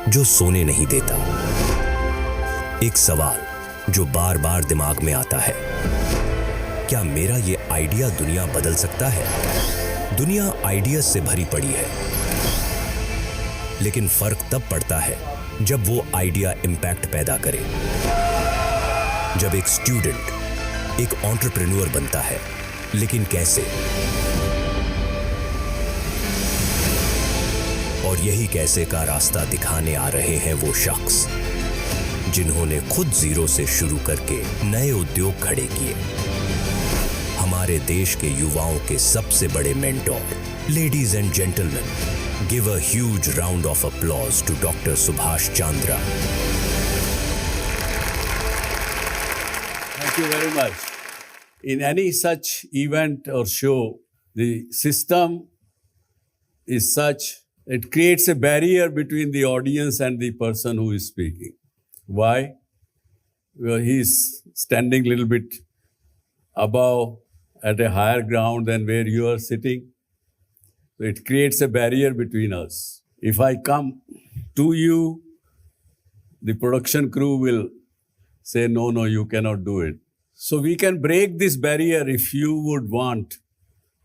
जो सोने नहीं देता, एक सवाल जो बार बार दिमाग में आता है, क्या मेरा ये आइडिया दुनिया बदल सकता है? दुनिया आइडिया से भरी पड़ी है, लेकिन फर्क तब पड़ता है जब वो आइडिया इंपैक्ट पैदा करे। जब एक स्टूडेंट एक एंटरप्रेन्योर बनता है, लेकिन कैसे? और यही कैसे का रास्ता दिखाने आ रहे हैं वो शख्स जिन्होंने खुद जीरो से शुरू करके नए उद्योग खड़े किए। हमारे देश के युवाओं के सबसे बड़े mentor, ladies and gentleman, give a huge round of applause to doctor Subhash Chandra. Thank you very much. In any such event or show, the system is such it creates a barrier between the audience and the person who is speaking. Why? Well, he is standing a little bit above at a higher ground than where you are sitting. So it creates a barrier between us. If I come to you, the production crew will say, no, you cannot do it. So we can break this barrier if you would want,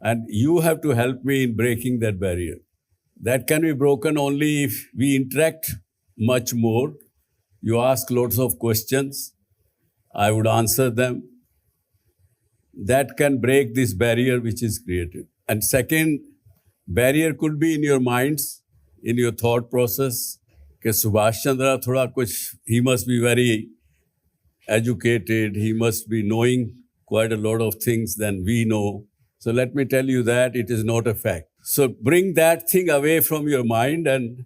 and you have to help me in breaking that barrier. That can be broken only if we interact much more. You ask lots of questions, I would answer them. That can break this barrier which is created. And second, barrier could be in your minds, in your thought process. कि सुभाष चंद्रा थोड़ा कुछ, he must be very educated, he must be knowing quite a lot of things than we know. So let me tell you that it is not a fact. So bring that thing away from your mind and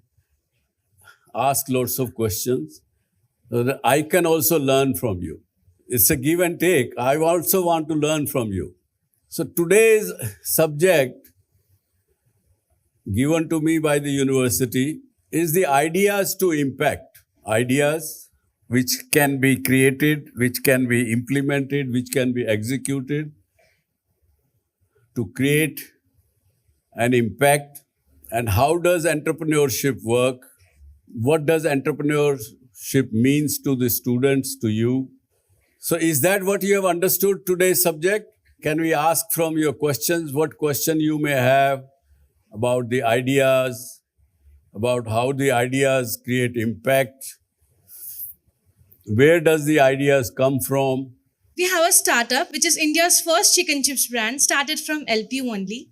ask lots of questions so that I can also learn from you. It's a give and take. I also want to learn from you. So today's subject given to me by the university is the ideas to impact. Ideas which can be created, which can be implemented, which can be executed to create an impact. And how does entrepreneurship work? What does entrepreneurship means to the students, to you? So is that what you have understood today's subject? Can we ask from your questions what question you may have about the ideas, about how the ideas create impact? Where does the ideas come from? We have a startup which is India's first chicken chips brand, started from LP only.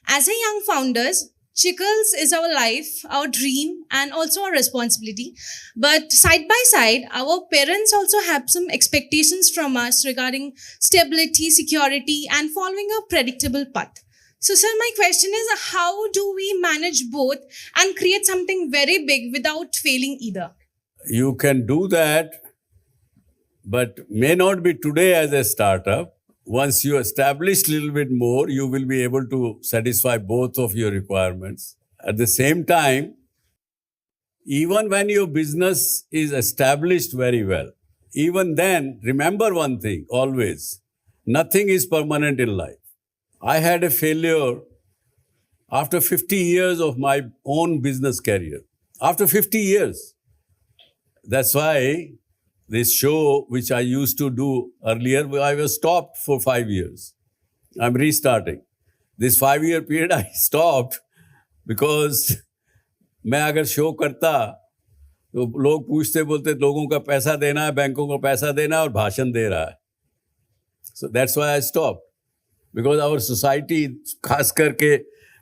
As a young founders, Chickles is our life, our dream, and also our responsibility. But side by side, our parents also have some expectations from us regarding stability, security, and following a predictable path. So, sir, my question is, how do we manage both and create something very big without failing either? You can do that, but may not be today as a startup. Once you establish a little bit more, you will be able to satisfy both of your requirements. At the same time, even when your business is established very well, even then, remember one thing always, nothing is permanent in life. I had a failure after 50 years of my own business career. After 50 years. That's why this show, which I used to do earlier, I was stopped for 5 years. I'm restarting. This 5-year period I stopped because मैं अगर show करता तो लोग पूछते बोलते लोगों का पैसा देना है, बैंकों का पैसा देना है और भाषण दे रहा है. So that's why I stopped. Because our society, खास करके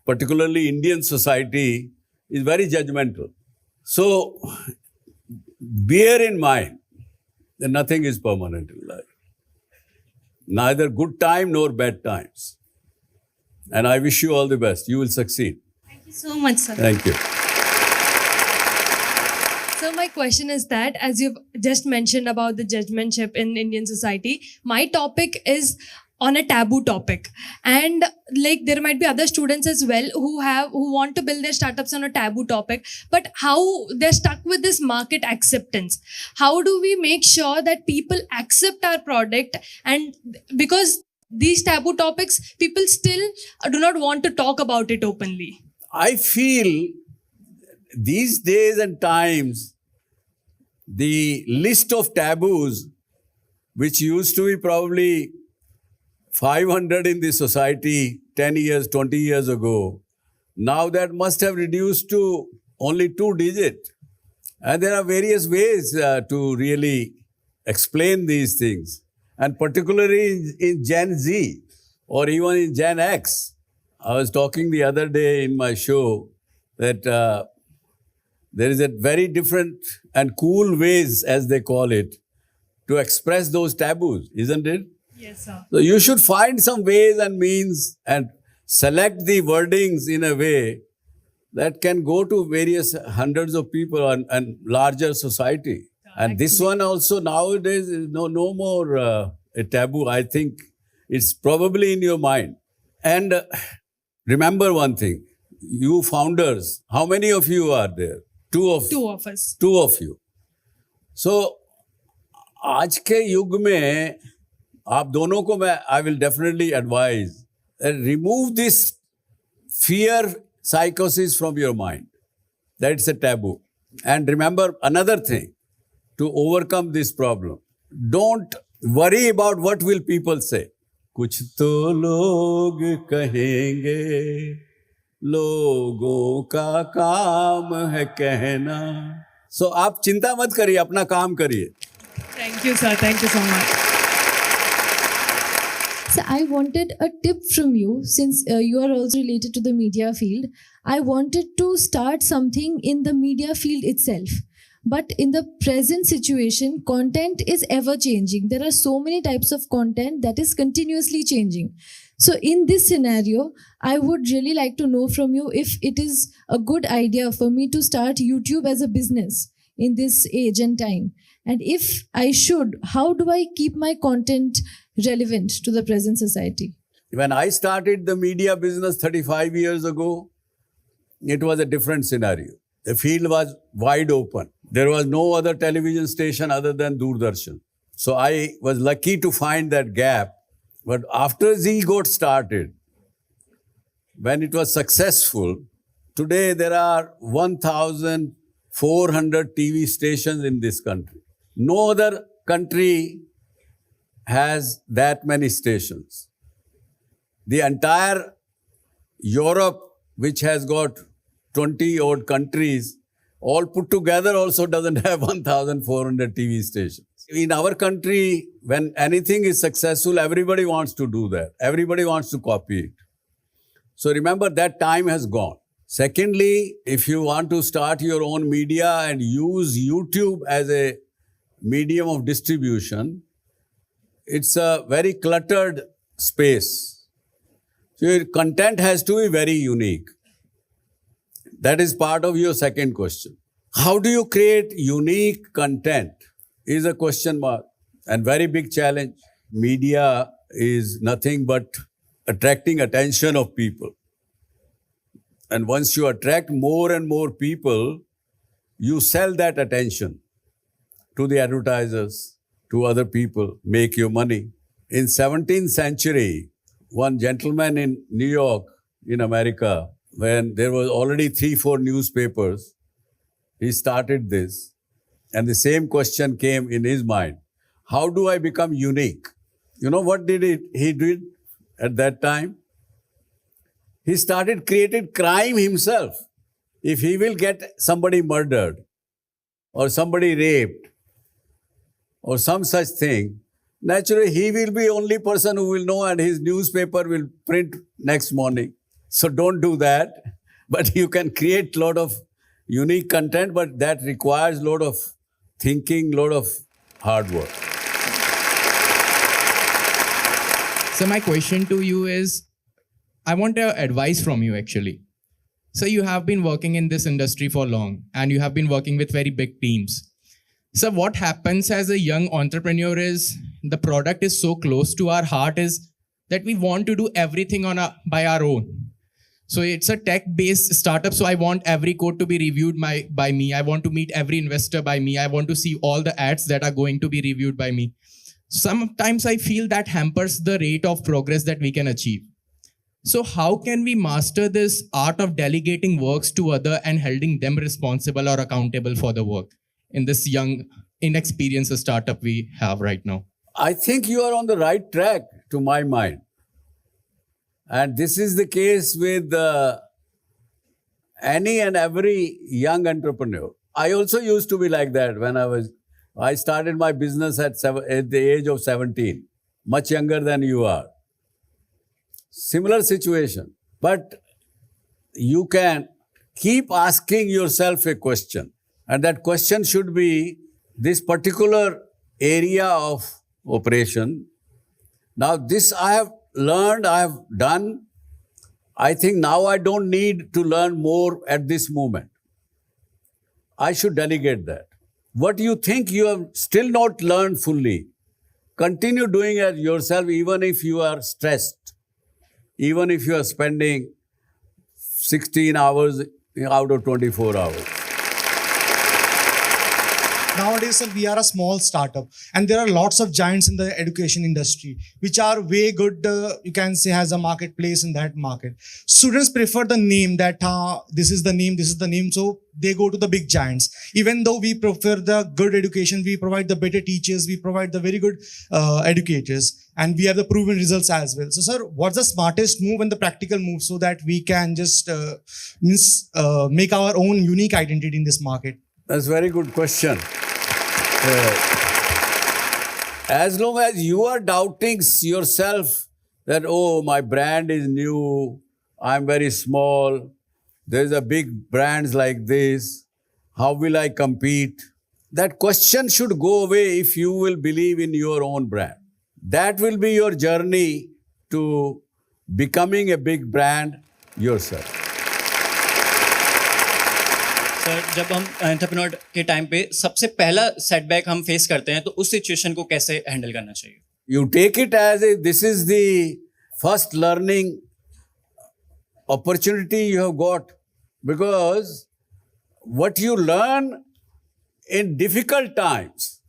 particularly Indian society, is very judgmental. So bear in mind that nothing is permanent in life. Neither good time nor bad times. And I wish you all the best. You will succeed. Thank you so much, sir. Thank you. So my question is that, as you've just mentioned about the judgmentship in Indian society, my topic is on a taboo topic, and like there might be other students as well who want to build their startups on a taboo topic, but how they're stuck with this market acceptance. How do we make sure that people accept our product? And because these taboo topics, people still do not want to talk about it openly. I feel these days and times, the list of taboos, which used to be probably 500 in the society 10 years, 20 years ago, now that must have reduced to only 2 digits. And there are various ways to really explain these things. And particularly in Gen Z or even in Gen X. I was talking the other day in my show that there is a very different and cool ways, as they call it, to express those taboos, isn't it? Yes, sir. So you should find some ways and means and select the wordings in a way that can go to various hundreds of people and larger society. And this one also nowadays is no more a taboo. I think it's probably in your mind. And remember one thing, you founders, how many of you are there? Two of us. you. So आज के युग में आप दोनों को मैं I will definitely advise remove this fear psychosis from your mind. That's a taboo. And remember another thing to overcome this problem. Don't worry about what will people say. कुछ तो लोग कहेंगे, लोगों का काम है कहना. So आप चिंता मत करिए, अपना काम करिए. Thank you, sir. Thank you so much. So I wanted a tip from you, since you are also related to the media field. I wanted to start something in the media field itself. But in the present situation, content is ever changing. There are so many types of content that is continuously changing. So in this scenario, I would really like to know from you if it is a good idea for me to start YouTube as a business in this age and time. And if I should, how do I keep my content relevant to the present society? When I started the media business 35 years ago, it was a different scenario. The field was wide open. There was no other television station other than Doordarshan. So I was lucky to find that gap. But after Z got started, when it was successful, today there are 1,400 TV stations in this country. No other country has that many stations. The entire Europe, which has got 20 odd countries, all put together also doesn't have 1,400 TV stations. In our country, when anything is successful, everybody wants to do that. Everybody wants to copy it. So remember, that time has gone. Secondly, if you want to start your own media and use YouTube as a medium of distribution, it's a very cluttered space. So your content has to be very unique. That is part of your second question. How do you create unique content is a question mark and very big challenge. Media is nothing but attracting attention of people. And once you attract more and more people, you sell that attention to the advertisers, to other people, make your money. In 17th century, one gentleman in New York, in America, when there was already 3-4 newspapers, he started this. And the same question came in his mind. How do I become unique? You know what he did at that time? He started creating crime himself. If he will get somebody murdered or somebody raped or some such thing, naturally he will be the only person who will know and his newspaper will print next morning. So don't do that. But you can create a lot of unique content, but that requires a lot of thinking, a lot of hard work. So my question to you is, I want advice from you actually. So you have been working in this industry for long and you have been working with very big teams. So what happens as a young entrepreneur is the product is so close to our heart is that we want to do everything by our own. So it's a tech-based startup. So I want every code to be reviewed by me. I want to meet every investor by me. I want to see all the ads that are going to be reviewed by me. Sometimes I feel that hampers the rate of progress that we can achieve. So how can we master this art of delegating works to other and holding them responsible or accountable for the work in this young, inexperienced startup we have right now? I think you are on the right track, to my mind. And this is the case with any and every young entrepreneur. I also used to be like that when I started my business at the age of 17, much younger than you are. Similar situation. But you can keep asking yourself a question. And that question should be this particular area of operation. Now, this I have learned, I have done. I think now I don't need to learn more at this moment. I should delegate that. What you think you have still not learned fully, continue doing it yourself even if you are stressed, even if you are spending 16 hours out of 24 hours. Nowadays, sir, we are a small startup, and there are lots of giants in the education industry, which are way good, you can say, has a marketplace in that market. Students prefer the name that this is the name, so they go to the big giants. Even though we prefer the good education, we provide the better teachers, we provide the very good educators, and we have the proven results as well. So, sir, what's the smartest move and the practical move so that we can just make our own unique identity in this market? That's a very good question. As long as you are doubting yourself that, oh, my brand is new, I'm very small, there's a big brands like this, how will I compete? That question should go away if you will believe in your own brand. That will be your journey to becoming a big brand yourself. Sir, जब हम entrepreneur के time पे सबसे पहला setback हम face करते हैं तो उस सिचुएशन को कैसे हैंडल करना चाहिए? You take it as this is the first learning opportunity you have got, because what you learn in difficult times,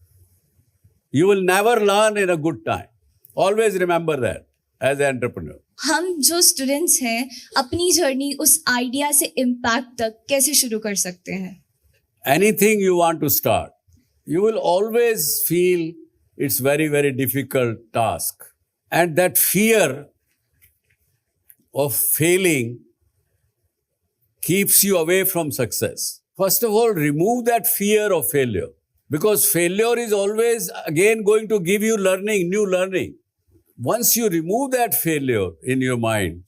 you will never learn in a good time. Always remember that as an entrepreneur. हम जो students हैं अपनी journey उस idea से impact तक कैसे शुरू कर सकते हैं? Anything you want to start, you will always feel it's very, very difficult task. And that fear of failing keeps you away from success. First of all, remove that fear of failure, because failure is always again going to give you learning, new learning. Once you remove that failure in your mind,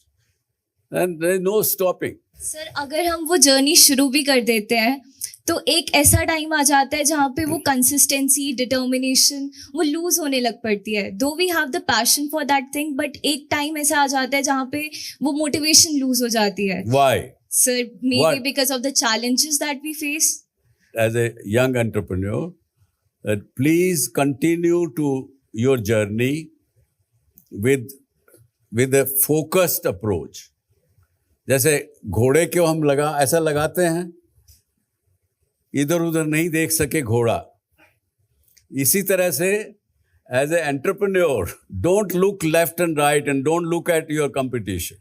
then there is no stopping. Sir, अगर हम वो journey शुरू भी कर देते हैं तो एक ऐसा टाइम आ जाता है जहाँ पे वो कंसिस्टेंसी, डिटर्मिनेशन वो लूज होने लग पड़ती है. Though we have the passion for that thing, but एक टाइम ऐसा आ जाता है जहाँ पे वो मोटिवेशन लूज हो जाती है. Why? Sir, maybe because of the challenges that we face. As a young entrepreneur, that please continue to your journey with a focused approach. जैसे घोड़े को हम ऐसा लगाते हैं, इधर उधर नहीं देख सके घोड़ा. इसी तरह से as an entrepreneur, don't look left and right and don't look at your competition.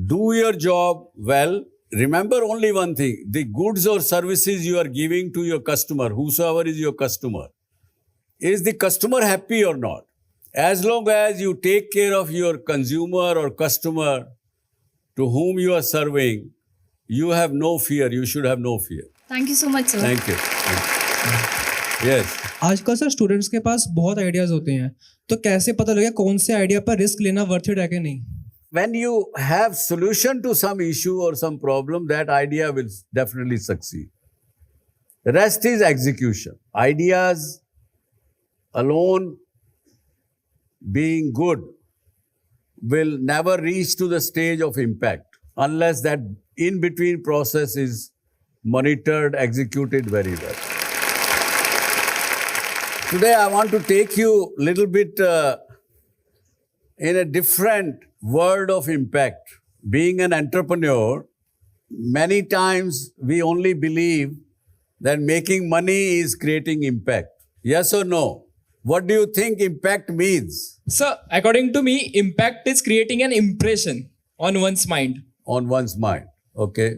Do your job well. Remember only one thing: the goods or services you are giving to your customer, whosoever is your customer, is the customer happy or not? As long as you take care of your consumer or customer to whom you are serving, you have no fear. You should have no fear. Thank you so much sir. Thank you. Yes. आजकल sir students के पास बहुत ideas होते हैं, तो कैसे पता लगे कौन से आइडिया पर रिस्क लेना वर्थ इट है कि नहीं? When you have solution to some issue or some problem, that idea will definitely succeed. The rest is execution. Ideas alone being good will never reach to the stage of impact unless that in-between process is monitored, executed very well. Today I want to take you a little bit in a different world of impact. Being an entrepreneur, many times we only believe that making money is creating impact. Yes or no? What do you think impact means? So, according to me, impact is creating an impression. on one's mind. On one's mind. Okay.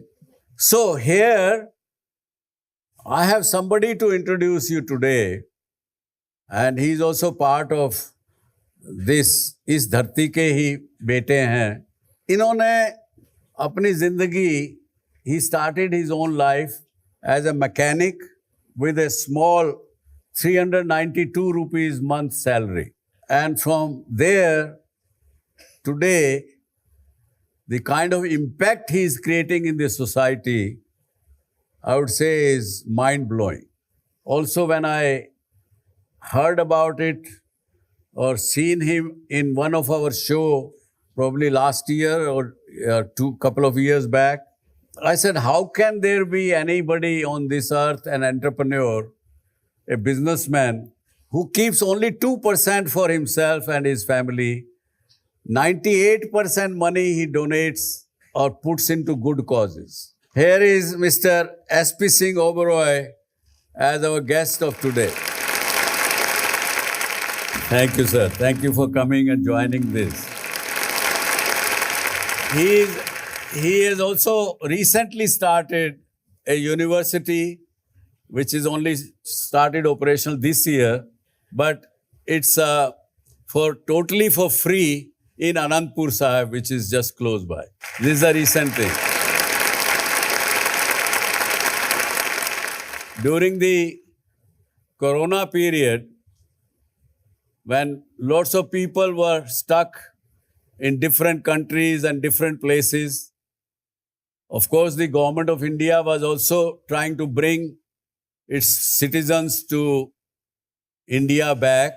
So here I have somebody to introduce you today, and he is also part of this. इस धरती के ही बेटे हैं. इन्होंने अपनी जिंदगी, he started his own life as a mechanic with a small 392 rupees month salary. And from there, today, the kind of impact he is creating in the society, I would say, is mind-blowing. Also, when I heard about it or seen him in one of our show, probably last year or couple of years back, I said, how can there be anybody on this earth, an entrepreneur, a businessman, who keeps only 2% for himself and his family, 98% money he donates or puts into good causes. Here is Mr. S.P. Singh Oberoi as our guest of today. Thank you, sir. Thank you for coming and joining this. He has also recently started a university which is only started operational this year, but it's totally for free in Anandpur Sahib, which is just close by. This is a recent thing. During the Corona period, when lots of people were stuck in different countries and different places, of course, the government of India was also trying to bring its citizens to India back.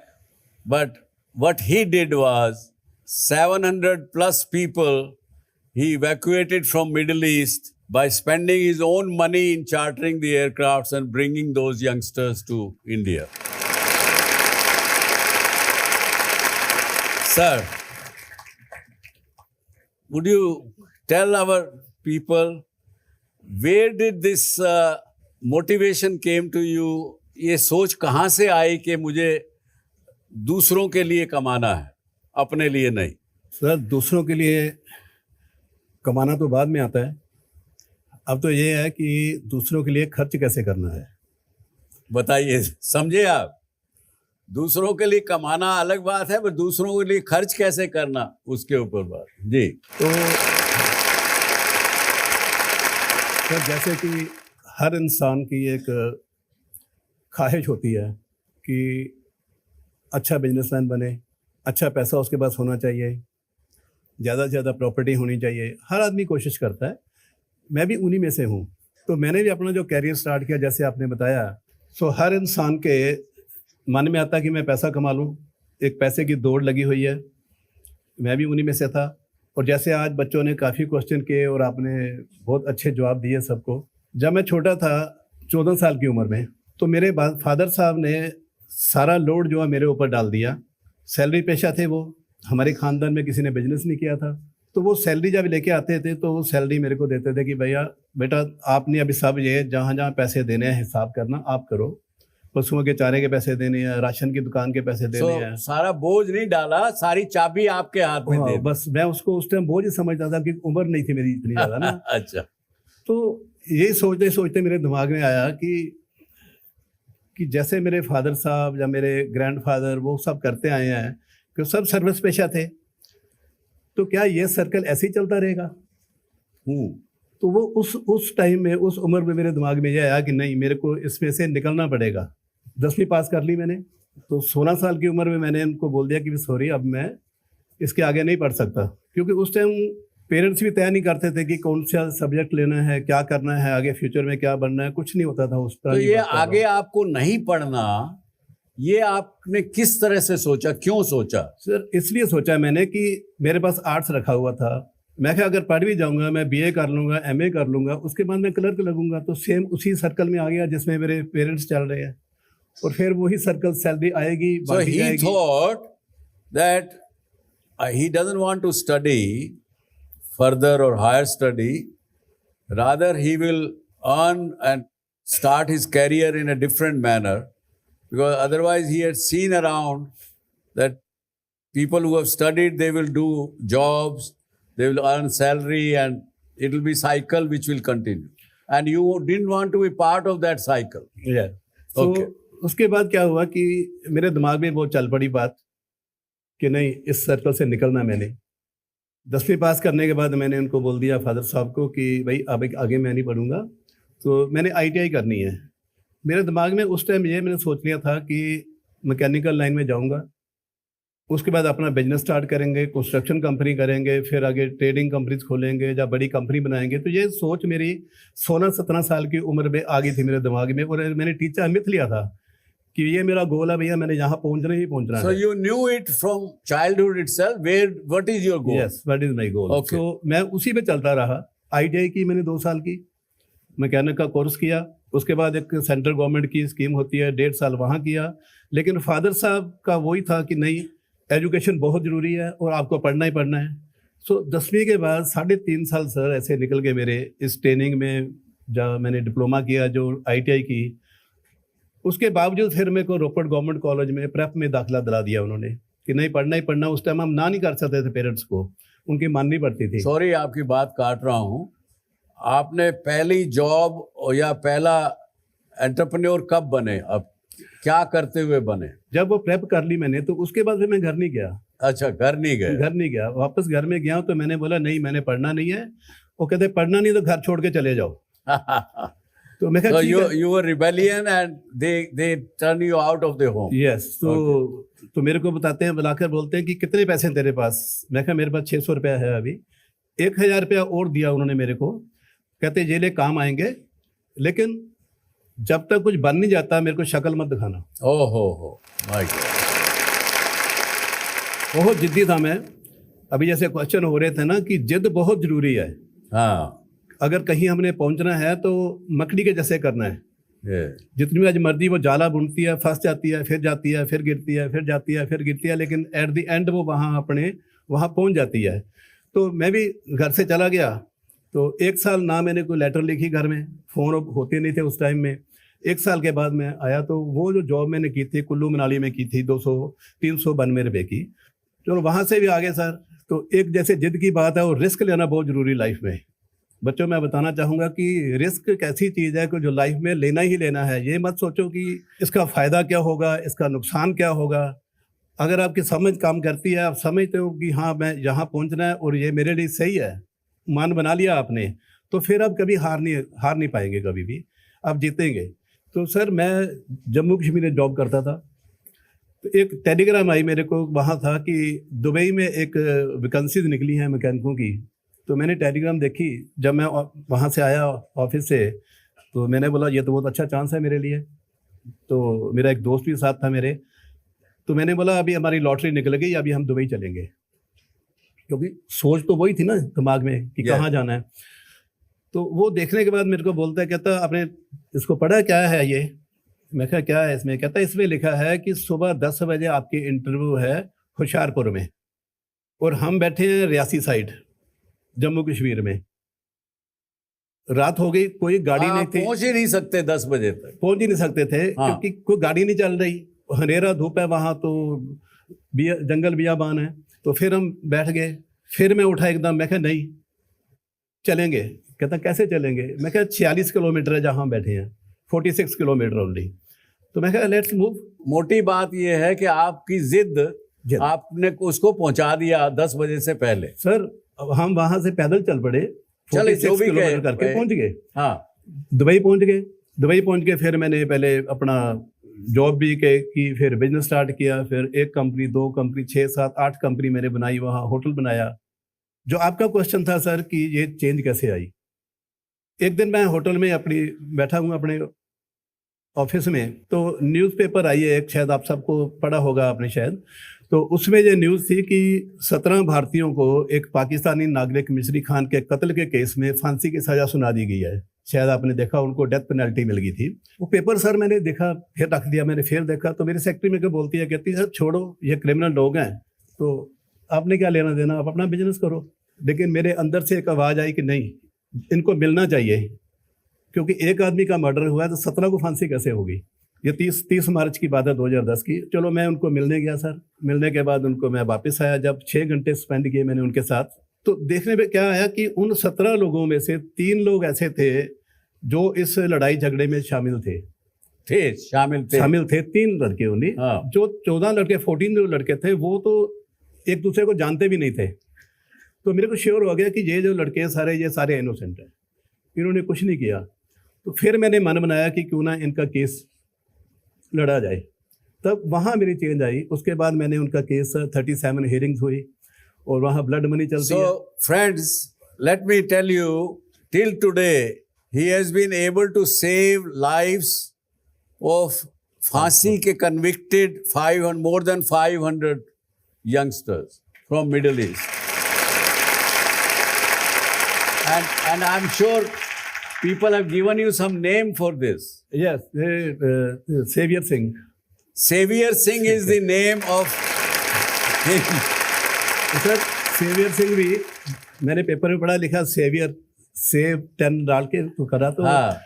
But what he did was 700 plus people he evacuated from Middle East by spending his own money in chartering the aircrafts and bringing those youngsters to India. Sir, would you tell our people, where did this motivation came to you? ये सोच कहाँ से आई कि मुझे दूसरों के लिए कमाना है, अपने लिए नहीं? सर, दूसरों के लिए कमाना तो बाद में आता है. अब तो ये है कि दूसरों के लिए खर्च कैसे करना है. बताइए, समझे आप? दूसरों के लिए कमाना अलग बात है, पर दूसरों के लिए खर्च कैसे करना, उसके ऊपर बात. जी. तो सर, जैसे कि हर इंसान की एक ख्वाहिश होती है कि अच्छा बिजनेसमैन बने, अच्छा पैसा उसके पास होना चाहिए, ज़्यादा से ज़्यादा प्रॉपर्टी होनी चाहिए. हर आदमी कोशिश करता है. मैं भी उन्हीं में से हूँ. तो मैंने भी अपना जो कैरियर स्टार्ट किया, जैसे आपने बताया, सो हर इंसान के मन में आता कि मैं पैसा कमा लूँ. एक पैसे की दौड़ लगी हुई है. मैं भी उन्हीं में से था. और जैसे आज बच्चों ने काफ़ी क्वेश्चन किए और आपने बहुत अच्छे जवाब दिए सबको. जब मैं छोटा था, 14 साल की उम्र में, तो मेरे फादर साहब ने सारा लोड जो है मेरे ऊपर डाल दिया. सैलरी पेशा थे वो. हमारे ख़ानदान में किसी ने बिजनेस नहीं किया था. तो वो सैलरी जब लेके आते थे तो वो सैलरी मेरे को देते थे कि भैया बेटा, आपने अभी सब ये जहाँ जहाँ पैसे देने हैं हिसाब करना, आप करो. पशुओं के चारे के पैसे देने हैं, राशन की दुकान के पैसे देने हैं. सारा बोझ नहीं डाला, सारी चाबी आपके हाथ में दे. बस मैं उसको उस टाइम बोझ ही समझता था, कि उम्र नहीं थी मेरी इतनी ज़्यादा ना. अच्छा. तो ये सोचते सोचते मेरे दिमाग में आया कि जैसे मेरे फादर साहब या मेरे ग्रैंडफादर वो सब करते आए हैं, कि सब सर्विस पेशा थे, तो क्या ये सर्कल ऐसे ही चलता रहेगा? तो वो उस टाइम में, उस उम्र में मेरे दिमाग में ये आया कि नहीं, मेरे को इसमें से निकलना पड़ेगा. 10वीं पास कर ली मैंने. तो 16 साल की उम्र में मैंने उनको बोल दिया कि सॉरी, अब मैं इसके आगे नहीं पढ़ सकता. क्योंकि उस टाइम पेरेंट्स भी तय नहीं करते थे कि कौन सा सब्जेक्ट लेना है, क्या करना है, आगे फ्यूचर में क्या बनना है, कुछ नहीं होता था उस तरह. तो ये आगे आपको नहीं पढ़ना, ये आपने किस तरह से सोचा, क्यों सोचा? सर, इसलिए सोचा मैंने कि मेरे पास आर्ट्स रखा हुआ था. मैं क्या, अगर पढ़ भी जाऊंगा, मैं BA कर लूँगा, MA कर लूँगा, उसके बाद मैं क्लर्क लगूंगा. तो सेम उसी सर्कल में आ गया जिसमें मेरे पेरेंट्स चल रहे हैं. और फिर वही सर्कल, सैलरी आएगी. So he thought that he doesn't want to study further or higher study. Rather, he will earn and start his career in a different manner. Because otherwise he had seen around that people who have studied, they will do jobs, they will earn salary, and it will be cycle which will continue. And you didn't want to be part of that cycle. Yeah. So Okay. उसके बाद क्या हुआ कि मेरे दिमाग में वो चल पड़ी बात कि नहीं, इस सर्कल से निकलना मैंने। 10वीं पास करने के बाद मैंने उनको बोल दिया फादर साहब को कि भाई अब आगे मैं नहीं पढ़ूंगा, तो मैंने ITI करनी है। मेरे दिमाग में उस टाइम ये मैंने सोच लिया था कि मैकेनिकल लाइन में जाऊंगा, उसके बाद अपना बिजनेस स्टार्ट करेंगे, कंस्ट्रक्शन कंपनी करेंगे, फिर आगे ट्रेडिंग कंपनीज खोलेंगे या बड़ी कंपनी बनाएंगे। तो ये सोच मेरी 16-17 साल की उम्र में आ गई थी मेरे दिमाग में, और मैंने टीचर मिथ लिया था कि ये मेरा गोल है भैया, मैंने यहाँ पहुँचना ही पहुँचना So है। you knew it from childhood itself. What is your goal? Yes, what is my goal. Okay. तो मैं उसी पे चलता रहा। ITI की मैंने 2 साल की, मैकेनिक का कोर्स किया, उसके बाद एक सेंट्रल गवर्नमेंट की स्कीम होती है, 1.5 साल वहाँ किया। लेकिन फादर साहब का वही था कि नहीं, एजुकेशन बहुत ज़रूरी है और आपको पढ़ना ही पढ़ना है। सो 10वीं के बाद 3.5 साल सर ऐसे निकल गए मेरे इस ट्रेनिंग में, जब मैंने डिप्लोमा किया जो ITI की। उसके बावजूद फिर मेरे को रोपड़ गवर्नमेंट कॉलेज में प्रेप में दाखिला दिला दिया उन्होंने कि नहीं, पढ़ना ही पढ़ना। उस टाइम हम ना नहीं कर सकते थे पेरेंट्स को, उनकी माननी पड़ती थी। सॉरी आपकी बात काट रहा हूँ। आपने पहली जॉब या पहला एंटरप्रेन्योर कब बने? अब क्या करते हुए बने? जब वो प्रेप कर ली मैंने, तो उसके बाद फिर मैं घर नहीं गया। अच्छा, घर नहीं गए? घर नहीं गया, वापस घर में गया तो मैंने बोला नहीं, मैंने पढ़ना नहीं है। वो कहते पढ़ना नहीं तो घर छोड़ के चले जाओ। तो मैं So कहा you were rebellion and they turn you out of the home. Yes. तो मेरे को बताते हैं, बुलाकर बोलते हैं कि कितने पैसे हैं तेरे पास? मैं कहा मेरे पास 600 रुपया है अभी। 1000 रुपया और दिया उन्होंने मेरे को, कहते ये ले काम आएंगे, लेकिन जब तक कुछ बन नहीं जाता मेरे को शक्ल मत दिखाना। हो माय गॉड। बहुत जिद्दी था मैं। अभी जैसे क्वेश्चन हो रहे थे ना कि जिद बहुत जरूरी है। हाँ, अगर कहीं हमने पहुंचना है तो मकड़ी के जैसे करना है। ये जितनी आज मर्जी वो जाला बुनती है, फंस जाती है, फिर जाती है, फिर गिरती है, फिर जाती है, फिर गिरती है, लेकिन एट द एंड वो वहाँ पहुँच जाती है। तो मैं भी घर से चला गया, तो 1 साल ना मैंने कोई लेटर लिखी घर में, फ़ोन होते नहीं थे उस टाइम में। 1 साल के बाद मैं आया तो वो जो जॉब मैंने की थी कुल्लू मनाली में की थी 200-392 रुपये की, चलो वहाँ से भी आगे सर। तो एक जैसे जिद की बात है, और रिस्क लेना बहुत ज़रूरी लाइफ में। बच्चों मैं बताना चाहूँगा कि रिस्क एक ऐसी चीज़ है कि जो लाइफ में लेना ही लेना है। ये मत सोचो कि इसका फ़ायदा क्या होगा, इसका नुकसान क्या होगा। अगर आपकी समझ काम करती है, आप समझते हो कि हाँ मैं यहाँ पहुँचना है और ये मेरे लिए सही है, मान बना लिया आपने, तो फिर आप कभी हार नहीं पाएंगे, कभी भी आप जीतेंगे। तो सर मैं जम्मू कश्मीर में जॉब करता था, तो एक टेलीग्राम आई मेरे को, वहाँ था कि दुबई में एक वैकेंसीज निकली हैं मैकेनिकों की। तो मैंने टेलीग्राम देखी, जब मैं वहाँ से आया ऑफिस से, तो मैंने बोला ये तो बहुत अच्छा चांस है मेरे लिए। तो मेरा एक दोस्त भी साथ था मेरे, तो मैंने बोला अभी हमारी लॉटरी निकल गई, अभी हम दुबई चलेंगे, क्योंकि सोच तो वही थी ना दिमाग में कि कहाँ जाना है। तो वो देखने के बाद मेरे को बोलता है, कहता आपने इसको पढ़ा क्या है ये? मैं कहा क्या है इसमें? कहता इसमें लिखा है कि सुबह 10 बजे आपकी इंटरव्यू है होशियारपुर में, और हम बैठे हैं रियासी साइड जम्मू कश्मीर में। रात हो गई, कोई गाड़ी नहीं थी, पहुंच ही नहीं सकते 10 बजे तक, पहुंच ही नहीं सकते थे। हाँ। क्योंकि कोई गाड़ी नहीं चल रही, अंधेरा धूप है वहाँ, तो जंगल बियाबान है। तो फिर हम बैठ गए, फिर मैं उठा एकदम, मैं कहा नहीं चलेंगे। कहता कैसे चलेंगे? मैं कहा 46 किलोमीटर है जहाँ हम बैठे हैं, 46 किलोमीटर ओनली। तो मैं कहा लेट्स मूव। मोटी बात यह है कि आपकी जिद आपने उसको पहुंचा दिया 10 बजे से पहले। सर हम वहां से पैदल चल पड़े, चले 46 जो भी किलोमीटर करके गए। पहुंच गए। हाँ, दुबई पहुंच गए। दुबई पहुंच के फिर मैंने पहले अपना जॉब भी की, फिर बिजनेस स्टार्ट किया, फिर 1 कंपनी, 2 कंपनी, 6, 7, 8 कंपनी मैंने बनाई, वहाँ होटल बनाया। जो आपका क्वेश्चन था सर कि ये चेंज कैसे आई, एक दिन मैं होटल में अपनी बैठा हूँ अपने ऑफिस में, तो न्यूज़पेपर आई है एक, शायद आप सबको पढ़ा होगा आपने शायद। तो उसमें ये न्यूज़ थी कि 17 भारतीयों को एक पाकिस्तानी नागरिक मिस्री खान के कत्ल के केस में फांसी की सज़ा सुना दी गई है। शायद आपने देखा, उनको डेथ पेनल्टी मिल गई थी। वो पेपर सर मैंने देखा, फिर रख दिया, मैंने फिर देखा। तो मेरी सेक्रेटरी मेरे को बोलती है, कहती है सर छोड़ो, ये क्रिमिनल लोग हैं, तो आपने क्या लेना देना, आप अपना बिजनेस करो। लेकिन मेरे अंदर से एक आवाज़ आई कि नहीं, इनको मिलना चाहिए, क्योंकि एक आदमी का मर्डर हुआ है तो 17 को फांसी कैसे होगी। ये 30 मार्च की बात है 2010 की। चलो मैं उनको मिलने गया सर। मिलने के बाद उनको मैं वापस आया, जब 6 घंटे स्पेंड किए मैंने उनके साथ, तो देखने में क्या आया कि उन 17 लोगों में से 3 लोग ऐसे थे जो इस लड़ाई झगड़े में शामिल थे। शामिल थे 3 लड़के उन्हीं। हाँ। जो 14 लड़के 14 जो लड़के थे वो तो एक दूसरे को जानते भी नहीं थे। तो मेरे को श्योर हो गया कि ये जो लड़के हैं ये सारे इनोसेंट हैं, इन्होंने कुछ नहीं किया। तो फिर मैंने मन बनाया कि क्यों ना इनका केस लड़ा जाए। तब वहाँ मेरी चेंज आई। उसके बाद मैंने उनका केस 37 हियरिंग्स हुई और वहाँ ब्लड मनी चलती है। So, friends, let me tell you, till today, he has been able to save lives of फांसी के convicted more than 500 youngsters from Middle East. And I'm sure people have given you some name for this. Yes, Savior Singh. Savior Singh is the name of him. Sir saviour Singh भी मैंने paper में पढ़ा, लिखा saviour save 10 डाल के तो करा। तो हाँ।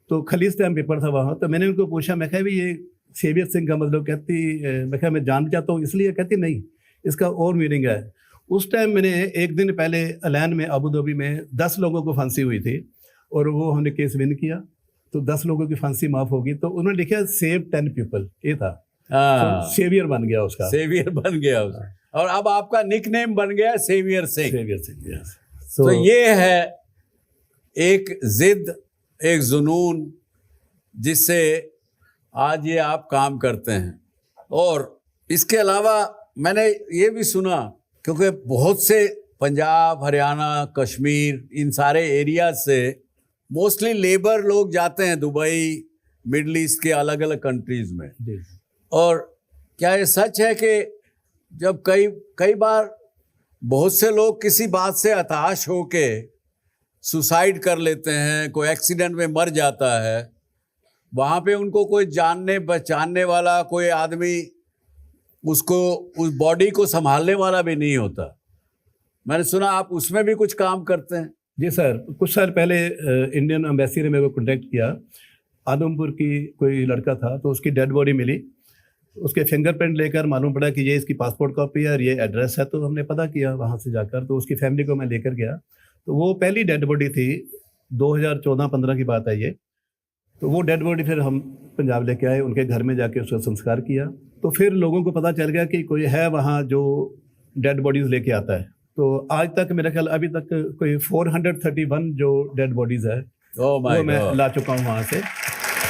तो खलीस टाइम पेपर था वहाँ। तो मैंने उनको पूछा, मैं कहा भी ये सेवियर सिंह का मतलब, कहती मैं कहा मैं जान चाहता हूँ इसलिए, कहती नहीं इसका और मीनिंग है। उस टाइम मैंने एक दिन पहले अलैन में अबू धाबी में 10 लोगों को फांसी हुई थी और वो हमने केस विन किया, तो 10 लोगों की फांसी माफ होगी। तो उन्होंने लिखा सेव 10 पीपल, ये था। सेवियर बन गया उसका। सेवियर बन गया उसका। और अब आपका निक नेम बन गया saviour Singh. Saviour Singh, yes. तो ये है एक जिद, एक जुनून जिससे आज ये आप काम करते हैं। और इसके अलावा मैंने ये भी सुना, क्योंकि बहुत से पंजाब, हरियाणा, कश्मीर, इन सारे एरिया से मोस्टली लेबर लोग जाते हैं दुबई, मिडल ईस्ट के अलग अलग कंट्रीज में। और क्या ये सच है कि जब कई बार बहुत से लोग किसी बात से हताश होके सुसाइड कर लेते हैं, कोई एक्सीडेंट में मर जाता है, वहाँ पे उनको कोई जानने पहचानने वाला कोई आदमी उसको, उस बॉडी को संभालने वाला भी नहीं होता। मैंने सुना आप उसमें भी कुछ काम करते हैं। जी सर, कुछ साल पहले इंडियन एम्बेसी ने मेरे को कॉन्टेक्ट किया। आदमपुर की कोई लड़का था, तो उसकी डेड बॉडी मिली। उसके फिंगरप्रिंट लेकर मालूम पड़ा कि ये इसकी पासपोर्ट कॉपी है और ये एड्रेस है। तो हमने पता किया वहाँ से जाकर, तो उसकी फैमिली को मैं लेकर गया। तो वो पहली डेड बॉडी थी, 2014-15 की बात है ये। तो वो डेड बॉडी फिर हम पंजाब लेके आए, उनके घर में जाके उसका संस्कार किया। तो फिर लोगों को पता चल गया कि कोई है वहाँ जो डेड बॉडीज़ लेके आता है। तो आज तक मेरा ख्याल अभी तक कोई 431 जो डेड बॉडीज़ है वो मैं ला चुका हूँ वहाँ से।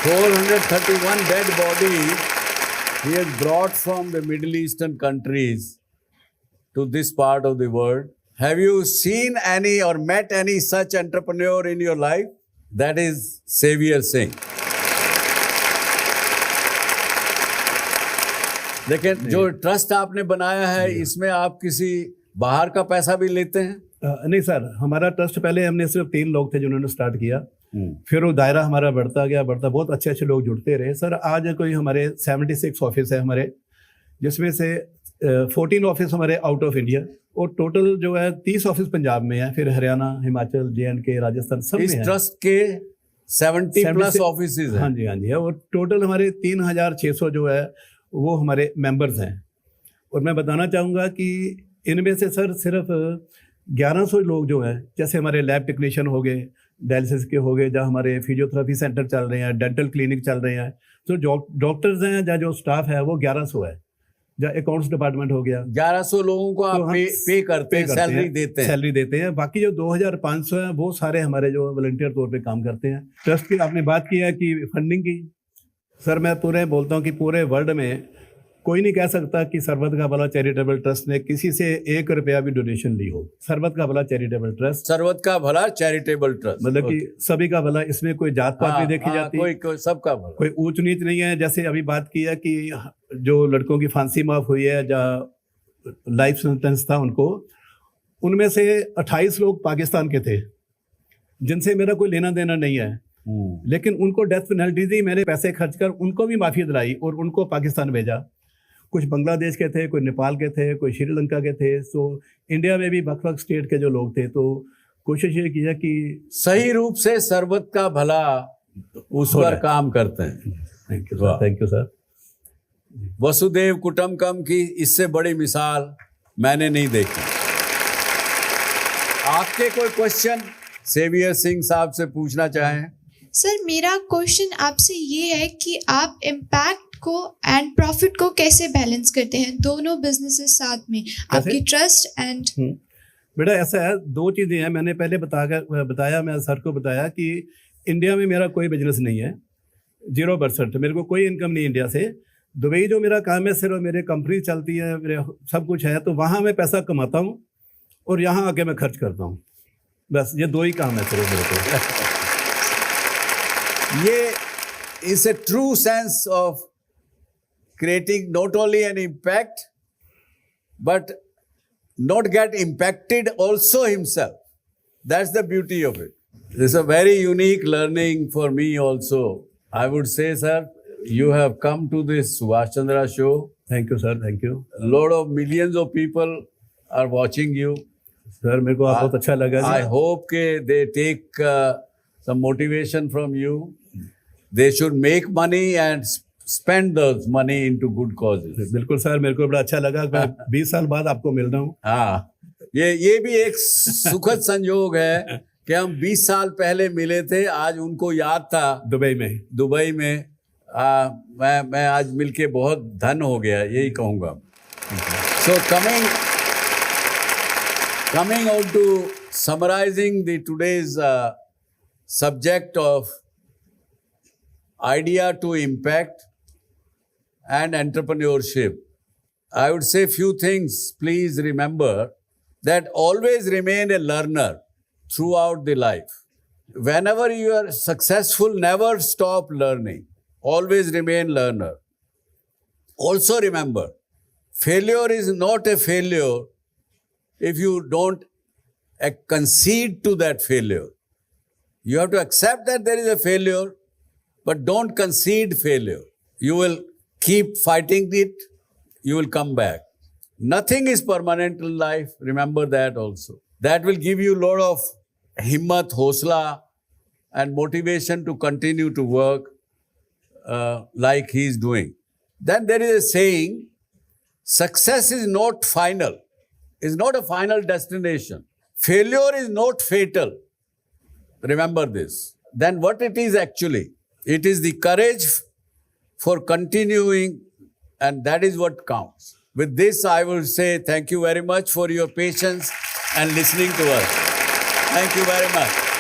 431 dead bodies he has brought from the Middle Eastern countries to this part of the world. Have you seen any or met any such entrepreneur in your life? That is Savior Singh. लेकिन जो trust आपने बनाया है, इसमें आप किसी बाहर का पैसा भी लेते हैं? नहीं सर, हमारा ट्रस्ट पहले हमने सिर्फ 3 लोग थे जिन्होंने स्टार्ट किया। फिर वो दायरा हमारा बढ़ता गया, बहुत अच्छे अच्छे लोग जुड़ते रहे। सर आज कोई हमारे 76 ऑफिस है हमारे, जिसमें से 14 ऑफिस हमारे आउट ऑफ इंडिया, और टोटल जो है 30 ऑफिस पंजाब में है, फिर हरियाणा, हिमाचल, JNK, राजस्थान सब में है। इस ट्रस्ट के 70 प्लस ऑफिस हैं। हाँ जी, हाँ जी है। और टोटल हमारे 3600 जो है वो हमारे मेंबर्स हैं। और मैं बताना चाहूँगा कि इनमें से सर सिर्फ 1100 लोग जो हैं, जैसे हमारे लैब टेक्नीशियन हो गए, डायलिसिस के हो गए, जहाँ हमारे फिजियोथेरेपी सेंटर चल रहे हैं, डेंटल क्लिनिक चल रहे हैं, तो जो डॉक्टर्स हैं, जहाँ जो स्टाफ है वो 1100 है। जहाँ अकाउंट्स डिपार्टमेंट हो गया, 1100 लोगों को आप पे करते हैं, सैलरी देते हैं। बाकी जो 2500 हैं वो सारे हमारे जो वॉलंटियर तौर पे काम करते हैं। ट्रस्ट की आपने बात की है कि फंडिंग की, सर मैं पूरे बोलता हूँ कि पूरे वर्ल्ड में कोई नहीं कह सकता कि सरबत का भला चैरिटेबल ट्रस्ट ने किसी से 1 रुपया भी डोनेशन ली हो। सरबत का भला चैरिटेबल ट्रस्ट, सरबत का भला चैरिटेबल ट्रस्ट, मतलब कि सभी का भला, इसमें कोई जात पात नहीं देखी जाती, कोई सबका भला, कोई ऊंच नीच नहीं है। जैसे अभी बात की है कि जो लड़कों की फांसी माफ हुई है, जहाँ लाइफ सेंटेंस था उनको, उनमें से 28 लोग पाकिस्तान के थे जिनसे मेरा कोई लेना देना नहीं है, लेकिन उनको डेथ पेनल्टी दी। मैंने पैसे खर्च कर उनको भी माफ़ी दिलाई और उनको पाकिस्तान भेजा। कुछ बांग्लादेश के थे, कोई नेपाल के थे, कोई श्रीलंका के थे। तो इंडिया में भी वक्त स्टेट के जो लोग थे। तो कोशिश ये की है कि सही रूप से सरबत का भला उस पर काम करते हैं। Thank you sir. वसुदेव कुटुंबकम की इससे बड़ी मिसाल मैंने नहीं देखी। आपके कोई क्वेश्चन सेवियर सिंह साहब से पूछना चाहें? सर मेरा क्वेश्चन आपसे ये है कि आप इम्पैक्ट को एंड प्रॉफिट को कैसे बैलेंस करते हैं, दोनों बिजनेसेस साथ में, आपकी ट्रस्ट एंड? बेटा ऐसा है, दो चीज़ें हैं। मैंने पहले बताया मैं सर को बताया कि इंडिया में मेरा कोई बिजनेस नहीं है, 0%। मेरे को कोई इनकम नहीं इंडिया से। दुबई जो मेरा काम है, सिर्फ मेरे कंपनी चलती है, मेरे सब कुछ है, तो वहाँ मैं पैसा कमाता हूँ और यहाँ आके मैं खर्च करता हूँ। बस ये दो ही काम है सिर्फ मेरे को। ये is a true sense of creating not only an impact, but not get impacted also himself. That's the beauty of it. This is a very unique learning for me also. I would say, sir, you have come to this Subhash Chandra show. Thank you sir, thank you. A lot of millions of people are watching you. Sir मेरे को बहुत अच्छा लगा। I hope they take some motivation from you. They should make money and spend those money into good causes. बिल्कुल sir, मेरे को बड़ा अच्छा लगा। मैं 20 साल बाद आपको मिल रहा हूँ। हाँ, ये भी एक सुखद संयोग है कि हम 20 साल पहले मिले थे। आज उनको याद था दुबई में। मैं आज मिलके बहुत धन हो गया, यही कहूँगा। So coming on to summarizing today's subject of idea to impact and entrepreneurship, I would say few things. Please remember that always remain a learner throughout the life. Whenever you are successful, never stop learning. Always remain learner. Also remember, failure is not a failure if you don't concede to that failure. You have to accept that there is a failure, but don't concede failure. You will keep fighting it, you will come back. Nothing is permanent in life, remember that also. That will give you a lot of himmat, hosla and motivation to continue to work like he is doing. Then there is a saying, success is not final, is not a final destination. Failure is not fatal. Remember this. Then what it is actually? It is the courage for continuing, and that is what counts. With this, I will say thank you very much for your patience and listening to us. Thank you very much.